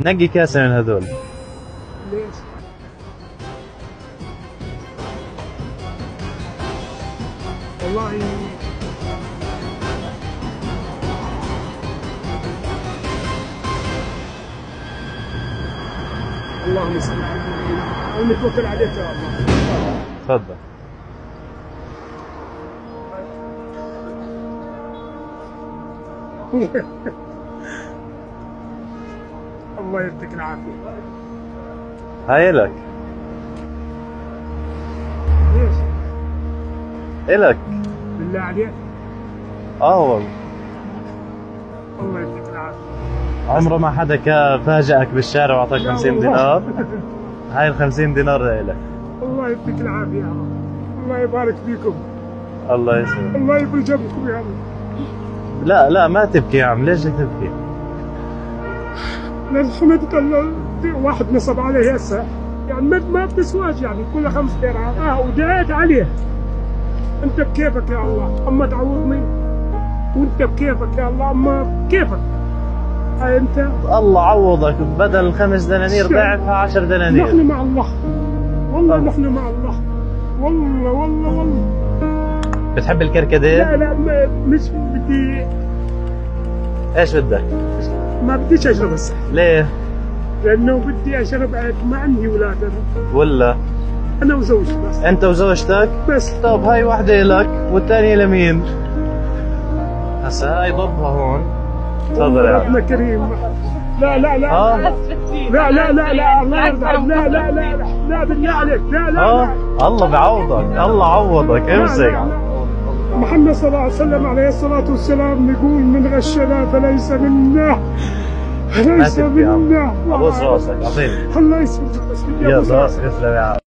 نقي كاسة من هذول. ليش؟ والله اللهم صل على النبي. انا متوكل عليك يا الله. تفضل. الله يديك العافيه. هاي لك. ليش؟ إلك. بالله عليك. والله. الله يديك العافيه. عمره ما حدا فاجأك بالشارع واعطاك 50 دينار؟ هاي ال 50 دينار لإلك. الله يديك العافيه يا رب. الله يبارك فيكم. الله يسلمك. الله يبرج جنبكم يا رب. لا لا ما تبكي يا عم، ليش بدك تبكي؟ لأن حمدك الله واحد نصب عليه هسه يعني ما بتسواش يعني كل 5 درهم ودعيت عليه. انت بكيفك يا الله، اما تعوضني وانت بكيفك يا الله، اما بكيفك. هاي انت الله عوضك، بدل 5 دنانير ضعفها 10 دنانير. نحن مع الله والله. نحن مع الله والله والله والله. بتحب الكركديه؟ لا مش بدي. ايش بدك؟ ما بديش اشرب هسه. ليه؟ لانه بدي اشرب هيك، ما عندي اولاد انا. ولا؟ انا وزوجتي بس. انت وزوجتك؟ بس. طب هاي وحده لك والثانيه لمين؟ هسا هاي ضبها هون. تفضل يا عم. ربنا كريم. لا لا لا لا لا لا لا الله يرضى عليك. لا لا لا لا بالله عليك. لا لا لا الله بعوضك، الله عوضك. امسك. محمد صلى الله عليه وسلم عليه الصلاة والسلام يقول من غشنا فليس منا. ليس منا. ابوس راسك اعطيني. الله يسلمك. يلا يسلم يا عم.